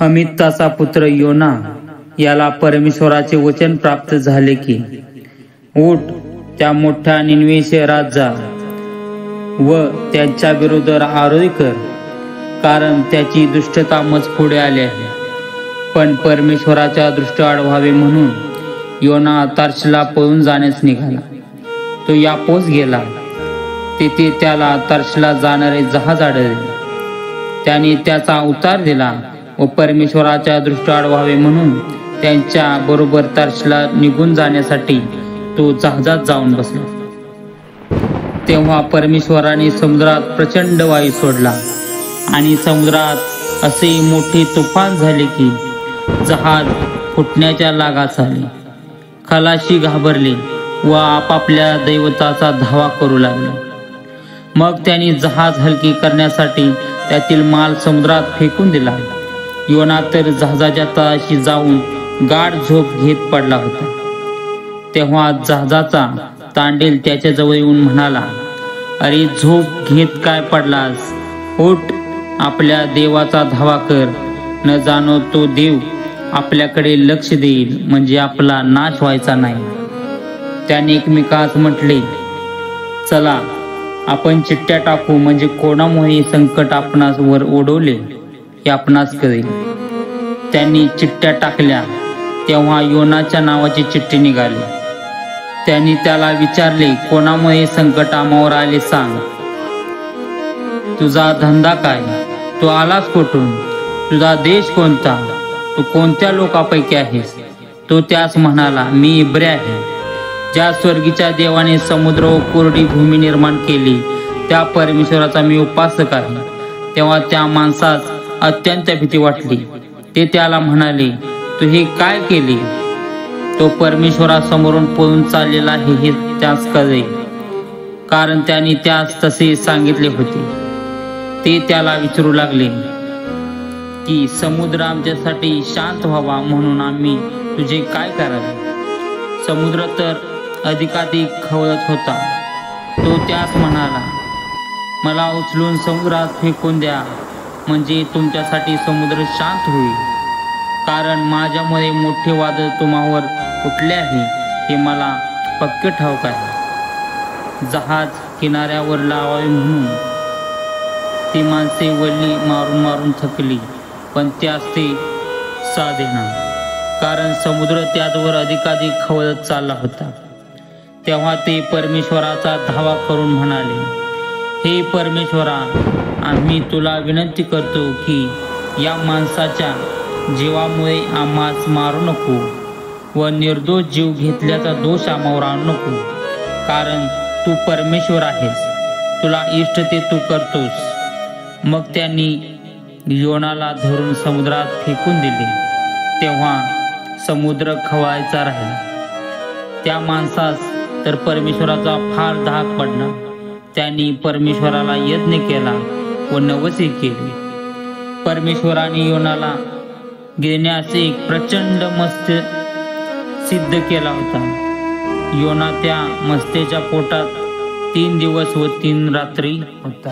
अमित्ताचा पुत्र योना याला परमेश्वराचे वचन प्राप्त झाले की उठ, त्या मोठ्या निनवे शहरात जा व त्यांच्या विरोधात आरोळी कर, कारण त्याची दुष्टता मज पुढे आली आहे. पण परमेश्वराच्या दृष्टीआड व्हावे म्हणून योना तार्शीला पळून जाण्यास निघाला. तो यापोस गेला. तेथे त्याला तार्शीला जाणारे जहाज आढळले. त्याने त्याचा उतार दिला व परमेश्वराच्या दृष्टीआड व्हावे म्हणून त्यांच्या बरोबर तार्शीला निघून जाण्यासाठी तो जहाजात जाऊन बसला. तेव्हा परमेश्वराने समुद्रात प्रचंड वायू सोडला आणि समुद्रात असे मोठे तुफान झाले की जहाज फुटण्याच्या लागास आले. खलाशी घाबरले व आपापल्या दैवताचा धावा करू लागले. मग त्यांनी जहाज हलकी करण्यासाठी त्यातील माल समुद्रात फेकून दिला. योना तर जहाजाच्या तळाशी जाऊन गाढ झोप घेत पडला होता. तेव्हा जहाजाचा तांडेल त्याच्याजवळ येऊन म्हणाला, अरे झोप घेत काय पडलास? उठ, आपल्या देवाचा धावा कर. न जाणो तो देव आपल्याकडे लक्ष देईल, म्हणजे आपला नाश व्हायचा नाही. त्याने एकमेकास म्हटले, चला आपण चिट्ट्या टाकू, म्हणजे कोणामुळे संकट आपणास वर ओढवले हे आपणास कळेल. त्यांनी चिट्ट्या टाकल्या. तेव्हा योनाच्या नावाची चिठ्ठी निघाली. त्यांनी त्याला विचारले, कोणामुळे संकट आम्हावर आले सांग. तुझा धंदा काय? तू आलास कोठून? तुझा देश कोणता? तू कोणत्या लोकांपैकी आहेस? तो त्यास म्हणाला, मी इब्री आहे. ज्या स्वर्गीच्या देवाने समुद्र व कोरडी भूमी निर्माण केली त्या परमेश्वराचा मी उपासक आहे. तेव्हा त्या माणसास अत्यंत भीती वाटली. ते त्याला म्हणाले, तू हे काय केले? तो परमेश्वरासमोरून पळून चाललेला आहे हे त्यास कळले, कारण त्याने त्यास तसे सांगितले होते. ते त्याला विचारू लागले की समुद्र आमच्यासाठी शांत व्हावा म्हणून आम्ही तुझे काय करावे? समुद्र तर अधिकाधिक खवळत होता. तो त्यास म्हणाला, मला उचलून समुद्रात फेकून द्या, म्हणजे तुमच्यासाठी समुद्र शांत होईल, कारण माझ्यामुळे मोठे वादळ तुम्हावर उठले आहे हे मला पक्के ठाऊक आहे. जहाज किनाऱ्यावर लावावे म्हणून ती माणसे वल्ली मारून मारून थकली, पण त्यास ते साधेना, कारण समुद्र त्याचवर अधिकाधिक खवळत चालला होता. तेव्हा ते परमेश्वराचा धावा करून म्हणाले, हे परमेश्वरा, आम्ही तुला विनंती करतो की या माणसाच्या जीवामुळे आम्हास मारू नको व निर्दोष जीव घेतल्याचा दोष आम्हावर आणू नको, कारण तू परमेश्वर आहेस. तुला इष्ट ते तू करतोस. मग त्यांनी योनाला धरून समुद्रात फेकून दिले. तेव्हा समुद्र खवळायचा राहिला. त्या माणसास तर परमेश्वराचा फार धाक पडला. त्यांनी परमेश्वराला यज्ञ केला व नवसे केले. परमेश्वराने योनाला गिळण्यास एक प्रचंड मत्स्य सिद्ध केला होता. योना त्या मत्स्याच्या पोटात 3 दिवस व 3 रात्री होता.